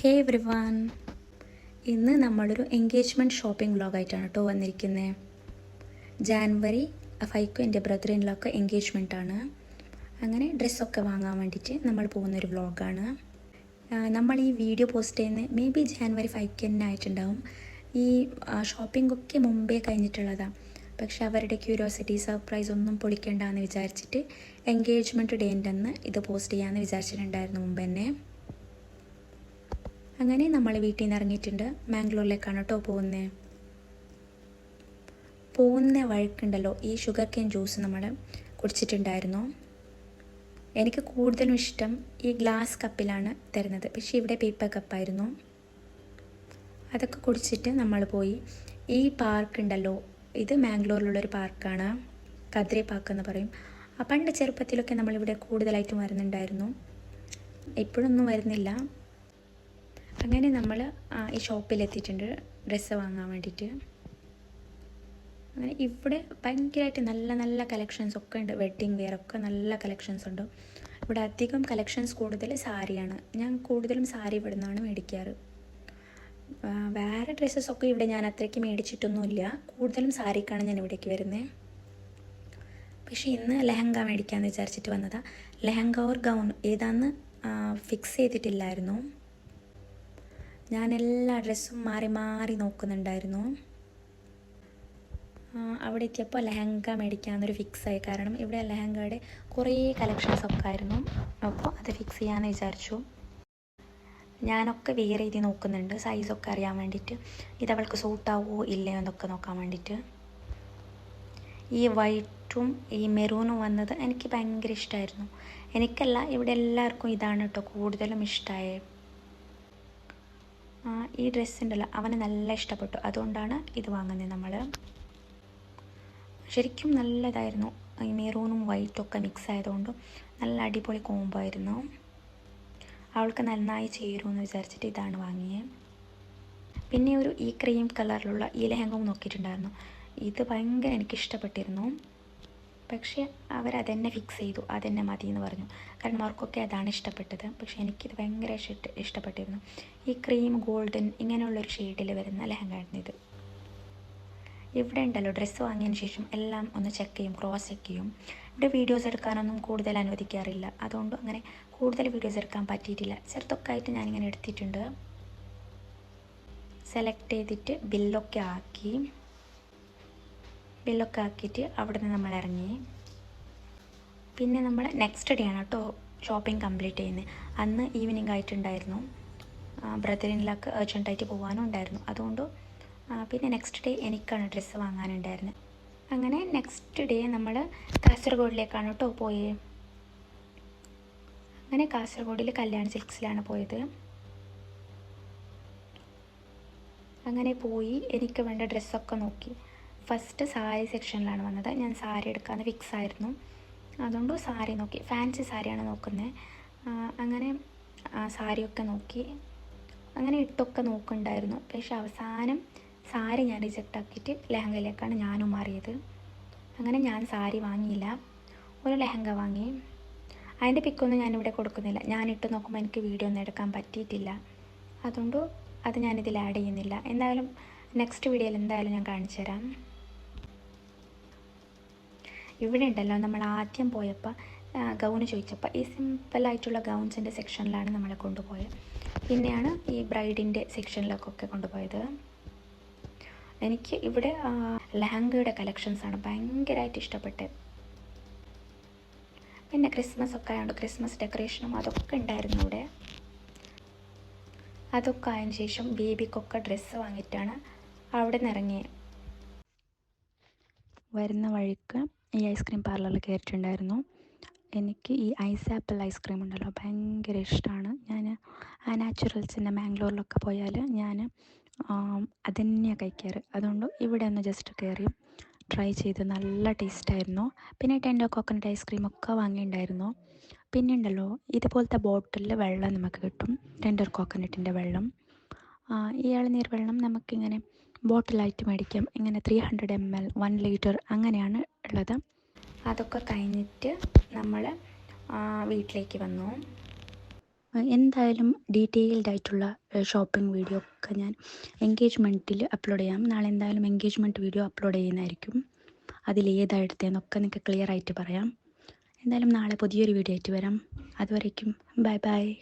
ഹേ every one, ഇന്ന് നമ്മളൊരു engagement shopping വ്ളോഗായിട്ടാണ് കേട്ടോ വന്നിരിക്കുന്നത്. ജാനുവരി 5 എൻ്റെ ബ്രദർ ഇൻ ലോക്ക് എൻഗേജ്മെൻറ്റാണ്. അങ്ങനെ ഡ്രസ്സൊക്കെ വാങ്ങാൻ വേണ്ടിയിട്ട് നമ്മൾ പോകുന്നൊരു വ്ളോഗാണ്. നമ്മൾ ഈ വീഡിയോ പോസ്റ്റ് ചെയ്യുന്നത് മേ ബി ജാനുവരി 5 തന്നെ ആയിട്ടുണ്ടാവും. ഈ ഷോപ്പിംഗൊക്കെ മുമ്പേ കഴിഞ്ഞിട്ടുള്ളതാണ്. പക്ഷെ അവരുടെ ക്യൂരിയോസിറ്റി സർപ്രൈസ് ഒന്നും പൊളിക്കണ്ടെന്ന് വിചാരിച്ചിട്ട് എൻഗേജ്മെൻറ്റ് ഡേൻ്റെ അന്ന് ഇത് പോസ്റ്റ് ചെയ്യാമെന്ന് വിചാരിച്ചിട്ടുണ്ടായിരുന്നു മുമ്പ് തന്നെ. അങ്ങനെ നമ്മൾ വീട്ടിൽ നിന്ന് ഇറങ്ങിയിട്ടുണ്ട്. മാംഗ്ലൂരിലേക്കാണ് കേട്ടോ പോകുന്ന വഴിക്കുണ്ടല്ലോ ഈ ഷുഗർ കെയിൻ ജ്യൂസ് നമ്മൾ കുടിച്ചിട്ടുണ്ടായിരുന്നു. എനിക്ക് കൂടുതലും ഇഷ്ടം ഈ ഗ്ലാസ് കപ്പിലാണ് തരുന്നത്, പക്ഷേ ഇവിടെ പേപ്പർ കപ്പായിരുന്നു. അതൊക്കെ കുടിച്ചിട്ട് നമ്മൾ പോയി. ഈ പാർക്ക് ഉണ്ടല്ലോ, ഇത് മാംഗ്ലൂരിലുള്ളൊരു പാർക്കാണ്, കദ്രി പാർക്ക് എന്ന് പറയും. പണ്ട് ചെറുപ്പത്തിലൊക്കെ നമ്മളിവിടെ കൂടുതലായിട്ടും വരുന്നുണ്ടായിരുന്നു, ഇപ്പോഴൊന്നും വരുന്നില്ല. അങ്ങനെ നമ്മൾ ഈ ഷോപ്പിലെത്തിയിട്ടുണ്ട് ഡ്രസ്സ് വാങ്ങാൻ വേണ്ടിയിട്ട്. അങ്ങനെ ഇവിടെ ഭയങ്കരമായിട്ട് നല്ല നല്ല കളക്ഷൻസ് ഒക്കെ ഉണ്ട്. വെഡ്ഡിങ് വെയർ ഒക്കെ നല്ല കളക്ഷൻസ് ഉണ്ട്. ഇവിടെ അധികം കളക്ഷൻസ് കൂടുതൽ സാരിയാണ്. ഞാൻ കൂടുതലും സാരി ഇവിടെ നിന്നാണ് മേടിക്കാറ്. വേറെ ഡ്രസ്സസൊക്കെ ഇവിടെ ഞാൻ അത്രയ്ക്ക് മേടിച്ചിട്ടൊന്നുമില്ല. കൂടുതലും സാരിക്കാണ് ഞാൻ ഇവിടേക്ക് വരുന്നത്. പക്ഷേ ഇന്ന് ലെഹങ്ക മേടിക്കാമെന്ന് വിചാരിച്ചിട്ട് വന്നതാണ്. ലെഹങ്ക ഓർ ഗൗൺ ഏതാന്ന് ഫിക്സ് ചെയ്തിട്ടില്ലായിരുന്നു. ഞാൻ എല്ലാ ഡ്രസ്സും മാറി മാറി നോക്കുന്നുണ്ടായിരുന്നു. അവിടെ എത്തിയപ്പോൾ ലെഹങ്ക മേടിക്കാമെന്നൊരു ഫിക്സായി. കാരണം ഇവിടെ ലെഹങ്കയുടെ കുറേ കളക്ഷൻസൊക്കെ ആയിരുന്നു. അപ്പോൾ അത് ഫിക്സ് ചെയ്യാമെന്ന് വിചാരിച്ചു. ഞാനൊക്കെ വേറെ രീതി നോക്കുന്നുണ്ട്, സൈസൊക്കെ അറിയാൻ വേണ്ടിയിട്ട്, ഇതവൾക്ക് സൂട്ടാവോ ഇല്ലയോ എന്നൊക്കെ നോക്കാൻ വേണ്ടിയിട്ട്. ഈ വൈറ്റും ഈ മെറൂണും വന്നത് എനിക്ക് ഭയങ്കര ഇഷ്ടമായിരുന്നു. എനിക്കല്ല, ഇവിടെ എല്ലാവർക്കും ഇതാണ് കേട്ടോ കൂടുതലും ഇഷ്ടമായത്. ഈ ഡ്രസ്സ് ഉണ്ടല്ലോ അവന് നല്ല ഇഷ്ടപ്പെട്ടു, അതുകൊണ്ടാണ് ഇത് വാങ്ങുന്നത് നമ്മൾ. ശരിക്കും നല്ലതായിരുന്നു. ഈ മെറൂണും വൈറ്റൊക്കെ മിക്സ് ആയതുകൊണ്ടും നല്ല അടിപൊളി കോംബോ ആയിരുന്നു. അവൾക്ക് നന്നായി ചേരുമെന്ന് വിചാരിച്ചിട്ട് ഇതാണ് വാങ്ങിയത്. പിന്നെ ഈ ക്രീം കളറിലുള്ള ഈ ലെഹങ്കവും നോക്കിയിട്ടുണ്ടായിരുന്നു. ഇത് ഭയങ്കര എനിക്ക് ഇഷ്ടപ്പെട്ടിരുന്നു. പക്ഷേ അവരതെന്നെ ഫിക്സ് ചെയ്തു, അതെന്നെ മതി എന്ന് പറഞ്ഞു. കാരണം അവർക്കൊക്കെ അതാണ് ഇഷ്ടപ്പെട്ടത്. പക്ഷേ എനിക്കിത് ഭയങ്കര ഇഷ്ടപ്പെട്ടിരുന്നു. ഈ ക്രീം ഗോൾഡൻ ഇങ്ങനെയുള്ളൊരു ഷെയ്ഡിൽ വരുന്ന ലെഹങ്കായിരുന്നു ഇത്. ഇവിടെ ഉണ്ടല്ലോ ഡ്രസ്സ് വാങ്ങിയതിന് ശേഷം എല്ലാം ഒന്ന് ചെക്ക് ചെയ്യും, ക്രോസ് ചെക്ക് ചെയ്യും. ഇവിടെ വീഡിയോസ് എടുക്കാനൊന്നും കൂടുതൽ അനുവദിക്കാറില്ല, അതുകൊണ്ട് അങ്ങനെ കൂടുതൽ വീഡിയോസ് എടുക്കാൻ പറ്റിയിട്ടില്ല. ചെറുതൊക്കെ ആയിട്ട് ഞാനിങ്ങനെ എടുത്തിട്ടുണ്ട്. സെലക്ട് ചെയ്തിട്ട് ബില്ലൊക്കെ ആക്കിയിട്ട് അവിടെ നിന്ന് നമ്മൾ ഇറങ്ങി. പിന്നെ നമ്മൾ നെക്സ്റ്റ് ഡേ ആണ് കേട്ടോ ഷോപ്പിംഗ് കംപ്ലീറ്റ് ചെയ്യുന്നത്. അന്ന് ഈവനിങ് ആയിട്ടുണ്ടായിരുന്നു. ബ്രദർ ഇൻ ലോക്ക് അർജൻറ്റായിട്ട് പോകാനും ഉണ്ടായിരുന്നു. അതുകൊണ്ട് പിന്നെ നെക്സ്റ്റ് ഡേ എനിക്കാണ് ഡ്രസ്സ് വാങ്ങാനുണ്ടായിരുന്നത്. അങ്ങനെ നെക്സ്റ്റ് ഡേ നമ്മൾ കാസർഗോഡിലേക്കാണ് കേട്ടോ പോയത്. അങ്ങനെ കാസർഗോഡിൽ കല്യാൺ സിൽക്സിലാണ് പോയത്. അങ്ങനെ പോയി എനിക്ക് വേണ്ട ഡ്രസ്സൊക്കെ നോക്കി. ഫസ്റ്റ് സാരി സെക്ഷനിലാണ് വന്നത്. ഞാൻ സാരി എടുക്കാമെന്ന് ഫിക്സ് ആയിരുന്നു, അതുകൊണ്ട് സാരി നോക്കി. ഫാൻസി സാരിയാണ് നോക്കുന്നത്. അങ്ങനെ സാരിയൊക്കെ നോക്കി, അങ്ങനെ ഇട്ടൊക്കെ നോക്കുന്നുണ്ടായിരുന്നു. പക്ഷേ അവസാനം സാരി ഞാൻ റിജക്റ്റ് ആക്കിയിട്ട് ലെഹങ്കയിലേക്കാണ് ഞാനും മാറിയത്. അങ്ങനെ ഞാൻ സാരി വാങ്ങിയില്ല, ഒരു ലെഹങ്ക വാങ്ങി. അതിൻ്റെ പിക്കൊന്നും ഞാനിവിടെ കൊടുക്കുന്നില്ല. ഞാനിട്ട് നോക്കുമ്പോൾ എനിക്ക് വീഡിയോ ഒന്നും എടുക്കാൻ പറ്റിയിട്ടില്ല, അതുകൊണ്ട് അത് ഞാനിതിൽ ആഡ് ചെയ്യുന്നില്ല. എന്തായാലും നെക്സ്റ്റ് വീഡിയോയിൽ എന്തായാലും ഞാൻ കാണിച്ചു തരാം. ഇവിടെ ഉണ്ടല്ലോ നമ്മൾ ആദ്യം പോയപ്പോൾ ഗൗണ് ചോദിച്ചപ്പോൾ ഈ സിമ്പിളായിട്ടുള്ള ഗൗൺസിൻ്റെ സെക്ഷനിലാണ് നമ്മളെ കൊണ്ടുപോയത്. പിന്നെയാണ് ഈ ബ്രൈഡിൻ്റെ സെക്ഷനിലേക്കൊക്കെ കൊണ്ടുപോയത്. എനിക്ക് ഇവിടെ ലെഹങ്കയുടെ കളക്ഷൻസാണ് ഭയങ്കരമായിട്ട് ഇഷ്ടപ്പെട്ടത്. പിന്നെ ക്രിസ്മസ് ഒക്കെ ആയതുകൊണ്ട് ക്രിസ്മസ് ഡെക്കറേഷനും അതൊക്കെ ഉണ്ടായിരുന്നു ഇവിടെ. അതൊക്കെ ആയതിനു ശേഷം ബേബിക്കൊക്കെ ഡ്രസ്സ് വാങ്ങിയിട്ടാണ് അവിടെ നിന്ന് ഇറങ്ങിയത്. വരുന്ന വഴിക്ക് ഈ ഐസ്ക്രീം പാർലറിൽ കയറിയിട്ടുണ്ടായിരുന്നു. എനിക്ക് ഈ ഐസ് ആപ്പിൾ ഐസ്ക്രീം ഉണ്ടല്ലോ ഭയങ്കര ഇഷ്ടമാണ്. ഞാൻ നാച്ചുറൽസിൻ്റെ മാംഗ്ലൂരിലൊക്കെ പോയാൽ ഞാൻ അതുതന്നെയാണ് കഴിക്കാറ്. അതുകൊണ്ട് ഇവിടെ ഒന്ന് ജസ്റ്റ് കയറി ട്രൈ ചെയ്ത് നല്ല ടേസ്റ്റായിരുന്നു. പിന്നെ ടെൻഡർ കോക്കനട്ട് ഐസ്ക്രീമൊക്കെ വാങ്ങിയിട്ടുണ്ടായിരുന്നു. പിന്നെ ഉണ്ടല്ലോ ഇതുപോലത്തെ ബോട്ടിലിൽ വെള്ളം നമുക്ക് കിട്ടും, ടെൻഡർ കോക്കനട്ടിൻ്റെ വെള്ളം. ഈ ഇളനീർ വെള്ളം നമുക്കിങ്ങനെ ബോട്ടിലായിട്ട് മേടിക്കാം. ഇങ്ങനെ 300 ml 1 ലിറ്റർ അങ്ങനെയാണ് ഉള്ളത്. അതൊക്കെ കഴിഞ്ഞിട്ട് നമ്മൾ വീട്ടിലേക്ക് വന്നു. എന്തായാലും ഡീറ്റെയിൽഡ് ആയിട്ടുള്ള ഷോപ്പിംഗ് വീഡിയോ ഒക്കെ ഞാൻ എൻഗേജ്മെൻറ്റിൽ അപ്ലോഡ് ചെയ്യാം. നാളെ എന്തായാലും എൻഗേജ്മെൻറ്റ് വീഡിയോ അപ്ലോഡ് ചെയ്യുന്നതായിരിക്കും. അതിലേതാണ് എടുത്തതെന്നൊക്കെ നിങ്ങൾക്ക് ക്ലിയർ ആയിട്ട് പറയാം. എന്തായാലും നാളെ പുതിയൊരു വീഡിയോ ആയിട്ട് വരാം. അതുവരേക്കും ബൈ ബൈ.